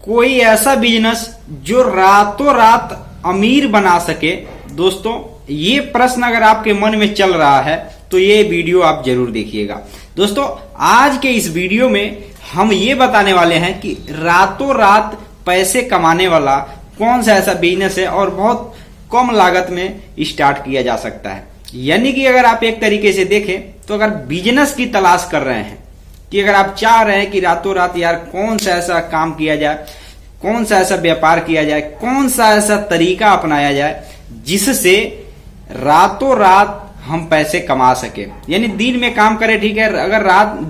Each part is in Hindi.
कोई ऐसा बिजनेस जो रातों रात अमीर बना सके। दोस्तों ये प्रश्न अगर आपके मन में चल रहा है तो ये वीडियो आप जरूर देखिएगा। दोस्तों आज के इस वीडियो में हम ये बताने वाले हैं कि रातों रात पैसे कमाने वाला कौन सा ऐसा बिजनेस है और बहुत कम लागत में स्टार्ट किया जा सकता है। यानी कि अगर आप एक तरीके से देखें तो अगर बिजनेस की तलाश कर रहे हैं कि अगर आप चाह रहे हैं कि रातों रात यार कौन सा ऐसा काम किया जाए, कौन सा ऐसा व्यापार किया जाए, कौन सा ऐसा तरीका अपनाया जाए जिससे रातों रात हम पैसे कमा सके। यानी दिन में काम करें ठीक है, अगर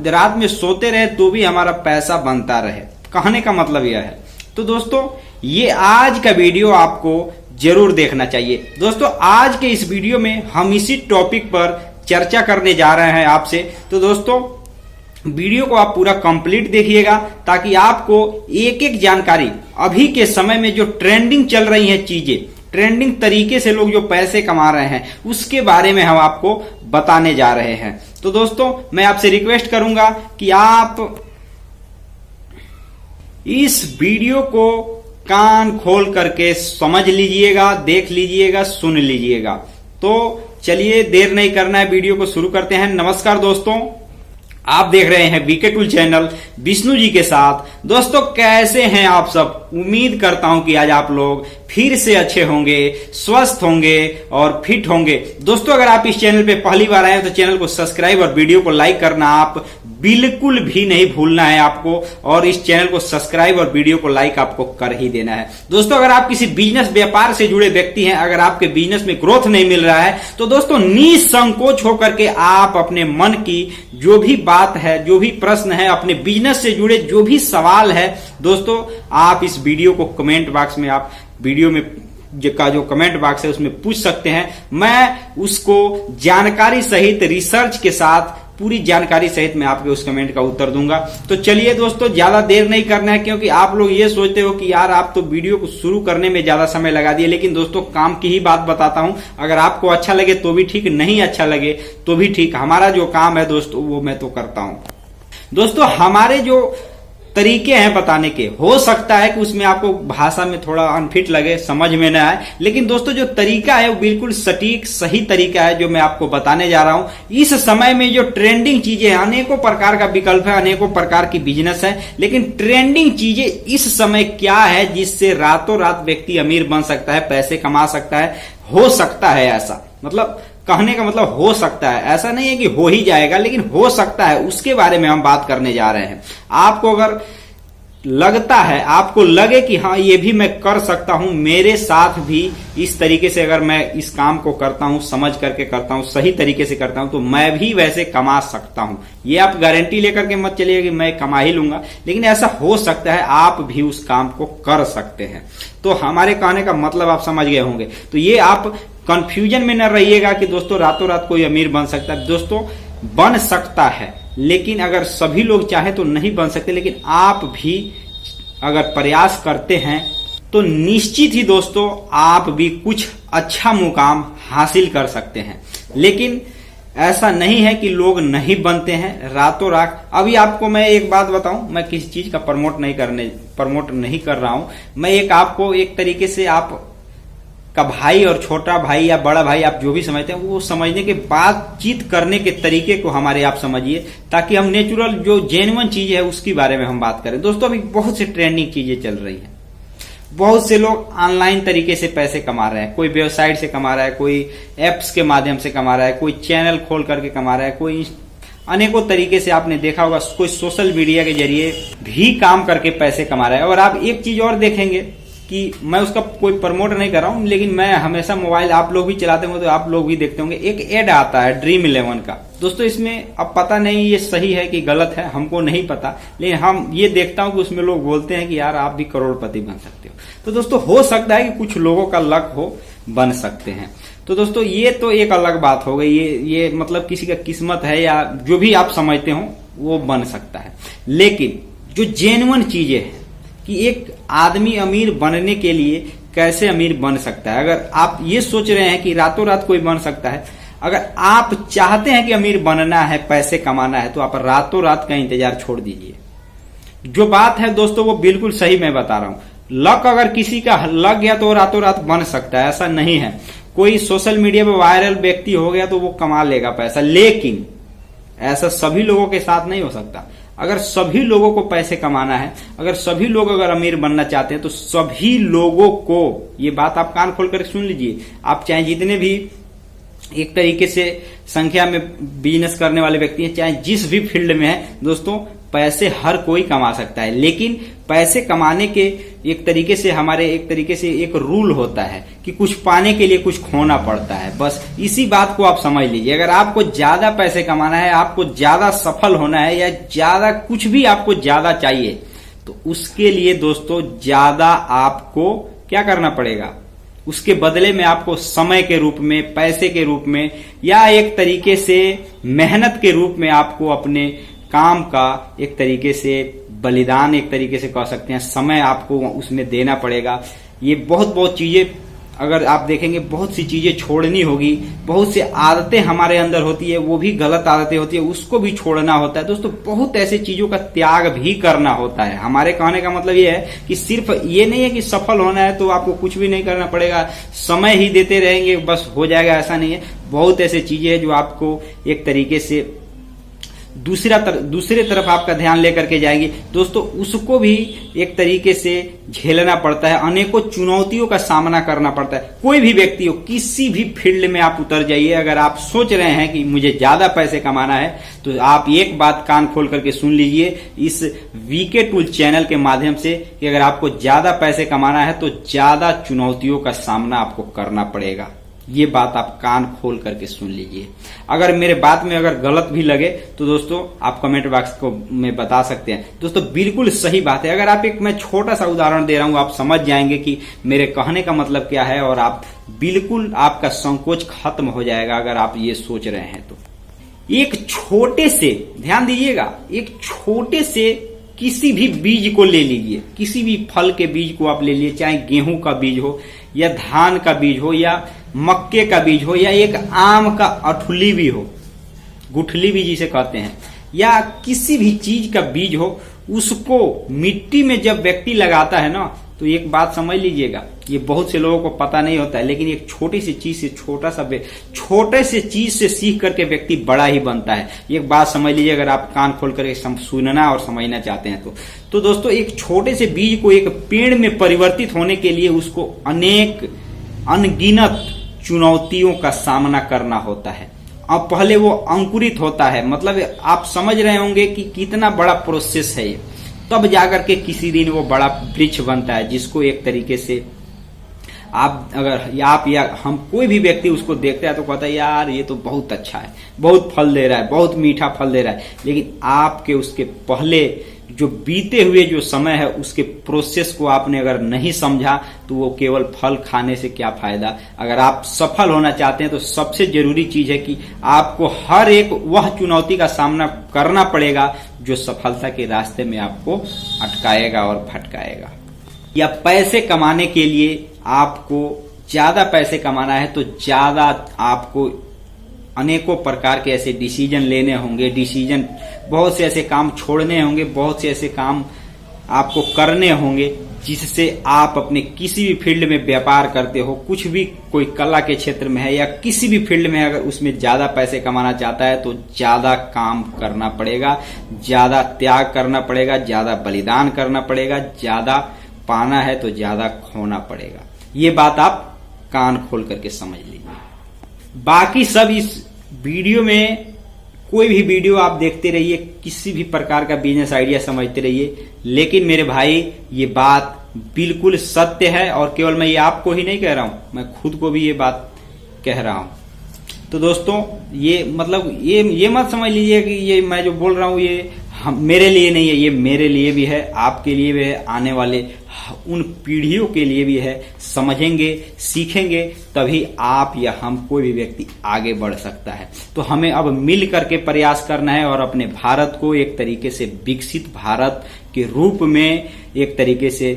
रात में सोते रहे तो भी हमारा पैसा बनता रहे। कहने का मतलब यह है। तो दोस्तों ये आज का वीडियो आपको जरूर देखना चाहिए। दोस्तों आज के इस वीडियो में हम इसी टॉपिक पर चर्चा करने जा रहे हैं आपसे। तो दोस्तों वीडियो को आप पूरा कंप्लीट देखिएगा ताकि आपको एक एक जानकारी अभी के समय में जो ट्रेंडिंग चल रही है चीजें, ट्रेंडिंग तरीके से लोग जो पैसे कमा रहे हैं उसके बारे में हम आपको बताने जा रहे हैं। तो दोस्तों मैं आपसे रिक्वेस्ट करूंगा कि आप इस वीडियो को कान खोल करके समझ लीजिएगा, देख लीजिएगा, सुन लीजिएगा। तो चलिए देर नहीं करना है, वीडियो को शुरू करते हैं। नमस्कार दोस्तों, आप देख रहे हैं VK tool channel Vishnu ji के साथ। दोस्तों कैसे हैं आप सब? उम्मीद करता हूं कि आज आप लोग फिर से अच्छे होंगे, स्वस्थ होंगे और फिट होंगे। दोस्तों अगर आप इस चैनल पे पहली बार आए हैं तो चैनल को सब्सक्राइब और वीडियो को लाइक करना आप बिल्कुल भी नहीं भूलना है आपको, और इस चैनल को सब्सक्राइब और वीडियो को लाइक आपको कर ही देना है। दोस्तों अगर आप किसी बिजनेस व्यापार से जुड़े व्यक्ति हैं, अगर आपके बिजनेस में ग्रोथ नहीं मिल रहा है तो दोस्तों निसंकोच होकर के आप अपने मन की जो भी बात है, जो भी प्रश्न है, अपने बिजनेस से जुड़े जो भी सवाल है, दोस्तों आप इस वीडियो को कमेंट बॉक्स में, आप वीडियो में का जो कमेंट बॉक्स है उसमें पूछ सकते हैं। मैं उसको जानकारी सहित, रिसर्च के साथ, पूरी जानकारी सहित मैं आपके उस कमेंट का उत्तर दूंगा। तो चलिए दोस्तों ज्यादा देर नहीं करना है, क्योंकि आप लोग ये सोचते हो कि यार आप तो वीडियो को शुरू करने में ज्यादा समय लगा दिए। लेकिन दोस्तों काम की ही बात बताता हूं, अगर आपको अच्छा लगे तो भी ठीक, नहीं अच्छा लगे तो भी ठीक। हमारा जो काम है दोस्तों वो मैं तो करता हूं। दोस्तों हमारे जो तरीके हैं बताने के, हो सकता है कि उसमें आपको भाषा में थोड़ा अनफिट लगे, समझ में ना आए, लेकिन दोस्तों जो तरीका है वो बिल्कुल सटीक सही तरीका है जो मैं आपको बताने जा रहा हूं। इस समय में जो ट्रेंडिंग चीजें हैं, अनेकों प्रकार का विकल्प है, अनेकों प्रकार की बिजनेस है, लेकिन ट्रेंडिंग चीजें इस समय क्या है जिससे रातों रात व्यक्ति अमीर बन सकता है, पैसे कमा सकता है। हो सकता है ऐसा, मतलब कहने का मतलब हो सकता है, ऐसा नहीं है कि हो ही जाएगा, लेकिन हो सकता है, उसके बारे में हम बात करने जा रहे हैं। आपको अगर लगता है, आपको लगे कि हाँ ये भी मैं कर सकता हूं, मेरे साथ भी इस तरीके से अगर मैं इस काम को करता हूं, समझ करके करता हूं, सही तरीके से करता हूं, तो मैं भी वैसे कमा सकता हूं। ये आप गारंटी लेकर के मत चलिए कि मैं कमा ही लूंगा, लेकिन ऐसा हो सकता है आप भी उस काम को कर सकते हैं। तो हमारे कहने का मतलब आप समझ गए होंगे। तो ये आप कंफ्यूजन में न रहिएगा कि दोस्तों रातों रात कोई अमीर बन सकता है। दोस्तों बन सकता है, लेकिन अगर सभी लोग चाहे तो नहीं बन सकते, लेकिन आप भी अगर प्रयास करते हैं तो निश्चित ही दोस्तों आप भी कुछ अच्छा मुकाम हासिल कर सकते हैं। लेकिन ऐसा नहीं है कि लोग नहीं बनते हैं रातों रात। अभी आपको मैं एक बात बताऊं, मैं किसी चीज का प्रमोट नहीं कर रहा हूं। मैं एक आपको एक तरीके से आप का भाई और छोटा भाई या बड़ा भाई, आप जो भी समझते हैं, वो समझने के बातचीत करने के तरीके को हमारे आप समझिए, ताकि हम नेचुरल जो जेन्युइन चीज है उसके बारे में हम बात करें। दोस्तों अभी बहुत सी ट्रेंडिंग चीजें चल रही हैं, बहुत से लोग ऑनलाइन तरीके से पैसे कमा रहे हैं। कोई वेबसाइट से कमा रहा है, कोई एप्स के माध्यम से कमा रहा है, कोई चैनल खोल करके कमा रहा है, कोई अनेकों तरीके से आपने देखा होगा, कोई सोशल मीडिया के जरिए भी काम करके पैसे कमा रहा है। और आप एक चीज और देखेंगे कि मैं उसका कोई प्रमोट नहीं कर रहा हूं, लेकिन मैं हमेशा मोबाइल, आप लोग भी चलाते होंगे तो आप लोग भी देखते होंगे, एक एड आता है ड्रीम 11 का। दोस्तों इसमें अब पता नहीं ये सही है कि गलत है, हमको नहीं पता, लेकिन हम ये देखता हूं कि उसमें लोग बोलते हैं कि यार आप भी करोड़पति बन सकते हो। तो दोस्तों हो सकता है कि कुछ लोगों का लक हो, बन सकते हैं। तो दोस्तों ये तो एक अलग बात हो गई, ये मतलब किसी का किस्मत है या जो भी आप समझते हो वो बन सकता है। लेकिन जो जेन्युइन चीजें हैं कि एक आदमी अमीर बनने के लिए कैसे अमीर बन सकता है, अगर आप ये सोच रहे हैं कि रातों रात कोई बन सकता है, अगर आप चाहते हैं कि अमीर बनना है, पैसे कमाना है, तो आप रातों रात का इंतजार छोड़ दीजिए। जो बात है दोस्तों वो बिल्कुल सही मैं बता रहा हूं। लक अगर किसी का लग गया तो रातों रात बन सकता है, ऐसा नहीं है। कोई सोशल मीडिया पे वायरल व्यक्ति हो गया तो वो कमा लेगा पैसा, लेकिन ऐसा सभी लोगों के साथ नहीं हो सकता। अगर सभी लोगों को पैसे कमाना है, अगर सभी लोग अगर अमीर बनना चाहते हैं, तो सभी लोगों को, ये बात आप कान खोल कर सुन लीजिए, आप चाहे जितने भी एक तरीके से संख्या में बिजनेस करने वाले व्यक्ति हैं, चाहे जिस भी फील्ड में है दोस्तों, पैसे हर कोई कमा सकता है। लेकिन पैसे कमाने के एक तरीके से हमारे एक तरीके से एक रूल होता है कि कुछ पाने के लिए कुछ खोना पड़ता है। बस इसी बात को आप समझ लीजिए। अगर आपको ज्यादा पैसे कमाना है, आपको ज्यादा सफल होना है, या ज्यादा कुछ भी आपको ज्यादा चाहिए, तो उसके लिए दोस्तों ज्यादा आपको क्या करना पड़ेगा, उसके बदले में आपको समय के रूप में, पैसे के रूप में, या एक तरीके से मेहनत के रूप में आपको अपने काम का एक तरीके से बलिदान, एक तरीके से कह सकते हैं, समय आपको उसमें देना पड़ेगा। ये बहुत बहुत चीजें अगर आप देखेंगे, बहुत सी चीजें छोड़नी होगी, बहुत सी आदतें हमारे अंदर होती है, वो भी गलत आदतें होती है, उसको भी छोड़ना होता है दोस्तों। बहुत ऐसे चीजों का त्याग भी करना होता है। हमारे कहने का मतलब ये है कि सिर्फ ये नहीं है कि सफल होना है तो आपको कुछ भी नहीं करना पड़ेगा, समय ही देते रहेंगे बस हो जाएगा, ऐसा नहीं है। बहुत ऐसे चीजें हैं जो आपको एक तरीके से दूसरे तरफ आपका ध्यान लेकर के जाएंगे दोस्तों, उसको भी एक तरीके से झेलना पड़ता है, अनेकों चुनौतियों का सामना करना पड़ता है। कोई भी व्यक्ति हो, किसी भी फील्ड में आप उतर जाइए, अगर आप सोच रहे हैं कि मुझे ज्यादा पैसे कमाना है, तो आप एक बात कान खोल करके सुन लीजिए इस वीके टूल चैनल के माध्यम से, कि अगर आपको ज्यादा पैसे कमाना है तो ज्यादा चुनौतियों का सामना आपको करना पड़ेगा। ये बात आप कान खोल करके सुन लीजिए। अगर मेरे बात में अगर गलत भी लगे तो दोस्तों आप कमेंट बॉक्स को में बता सकते हैं। दोस्तों बिल्कुल सही बात है। अगर आप मैं छोटा सा उदाहरण दे रहा हूं, आप समझ जाएंगे कि मेरे कहने का मतलब क्या है, और आप बिल्कुल आपका संकोच खत्म हो जाएगा अगर आप ये सोच रहे हैं तो। एक छोटे से, ध्यान दीजिएगा, एक छोटे से किसी भी बीज को ले लीजिए, किसी भी फल के बीज को आप ले लीजिए, चाहे गेहूं का बीज हो, या धान का बीज हो, या मक्के का बीज हो, या एक आम का अठुली भी हो, गुठली भी जिसे कहते हैं, या किसी भी चीज का बीज हो, उसको मिट्टी में जब व्यक्ति लगाता है ना, तो एक बात समझ लीजिएगा, ये बहुत से लोगों को पता नहीं होता है, लेकिन एक छोटी सी चीज से छोटे से चीज से सीख करके व्यक्ति बड़ा ही बनता है। एक बात समझ लीजिए, अगर आप कान खोल कर सुनना और समझना चाहते हैं तो दोस्तों एक छोटे से बीज को एक पेड़ में परिवर्तित होने के लिए उसको अनगिनत चुनौतियों का सामना करना होता है। अब पहले वो अंकुरित होता है, मतलब आप समझ रहे होंगे कि कितना बड़ा प्रोसेस है ये, तब जाकर के किसी दिन वो बड़ा वृक्ष बनता है, जिसको एक तरीके से आप या हम कोई भी व्यक्ति उसको देखता है तो कहता है यार ये तो बहुत अच्छा है, बहुत फल दे रहा है, बहुत मीठा फल दे रहा है। लेकिन आपके उसके पहले जो बीते हुए जो समय है, उसके प्रोसेस को आपने अगर नहीं समझा तो वो केवल फल खाने से क्या फायदा। अगर आप सफल होना चाहते हैं तो सबसे जरूरी चीज है कि आपको हर एक वह चुनौती का सामना करना पड़ेगा जो सफलता के रास्ते में आपको अटकाएगा और भटकाएगा। या पैसे कमाने के लिए आपको ज्यादा पैसे कमाना है तो ज्यादा आपको अनेकों प्रकार के ऐसे डिसीजन लेने होंगे, बहुत से ऐसे काम छोड़ने होंगे, बहुत से ऐसे काम आपको करने होंगे जिससे आप अपने किसी भी फील्ड में व्यापार करते हो, कुछ भी कोई कला के क्षेत्र में है या किसी भी फील्ड में, अगर उसमें ज्यादा पैसे कमाना चाहता है तो ज्यादा काम करना पड़ेगा, ज्यादा त्याग करना पड़ेगा, ज्यादा बलिदान करना पड़ेगा, ज्यादा पाना है तो ज्यादा खोना पड़ेगा। ये बात आप कान खोल करके समझ लीजिए। बाकी सब इस वीडियो में, कोई भी वीडियो आप देखते रहिए, किसी भी प्रकार का बिजनेस आइडिया समझते रहिए, लेकिन मेरे भाई ये बात बिल्कुल सत्य है, और केवल मैं ये आपको ही नहीं कह रहा हूं, मैं खुद को भी ये बात कह रहा हूं। तो दोस्तों ये मतलब ये मत समझ लीजिए कि ये मैं जो बोल रहा हूं ये मेरे लिए नहीं है, ये मेरे लिए भी है, आपके लिए भी है, आने वाले उन पीढ़ियों के लिए भी है। समझेंगे, सीखेंगे, तभी आप या हम कोई भी व्यक्ति आगे बढ़ सकता है। तो हमें अब मिल करके प्रयास करना है और अपने भारत को एक तरीके से विकसित भारत के रूप में एक तरीके से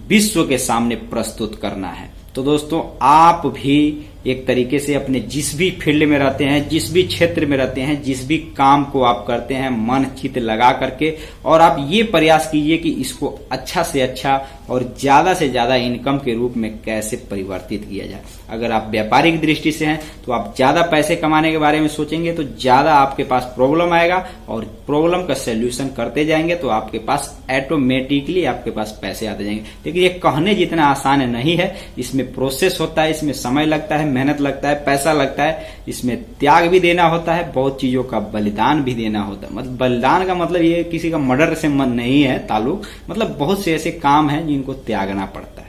विश्व के सामने प्रस्तुत करना है। तो दोस्तों आप भी एक तरीके से अपने जिस भी फील्ड में रहते हैं, जिस भी क्षेत्र में रहते हैं, जिस भी काम को आप करते हैं, मन चित लगा करके और आप ये प्रयास कीजिए कि इसको अच्छा से अच्छा और ज्यादा से ज्यादा इनकम के रूप में कैसे परिवर्तित किया जाए। अगर आप व्यापारिक दृष्टि से हैं तो आप ज्यादा पैसे कमाने के बारे में सोचेंगे तो ज्यादा आपके पास प्रॉब्लम आएगा, और प्रॉब्लम का सोल्यूशन करते जाएंगे तो आपके पास ऑटोमेटिकली आपके पास पैसे आते जाएंगे। लेकिन ये कहने जितना आसान नहीं है, इसमें प्रोसेस होता है, इसमें समय लगता है, मेहनत लगता है, पैसा लगता है, इसमें त्याग भी देना होता है, बहुत चीजों का बलिदान भी देना होता है। मतलब बलिदान का मतलब ये किसी का मर्डर से मन नहीं है ताल्लुक, मतलब बहुत से ऐसे काम हैं जिनको त्यागना पड़ता है।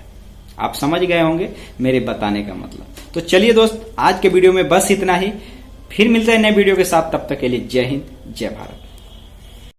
आप समझ गए होंगे मेरे बताने का मतलब। तो चलिए दोस्त, आज के वीडियो में बस इतना ही, फिर मिलते हैं नए वीडियो के साथ। तब तक के लिए जय हिंद, जय भारत।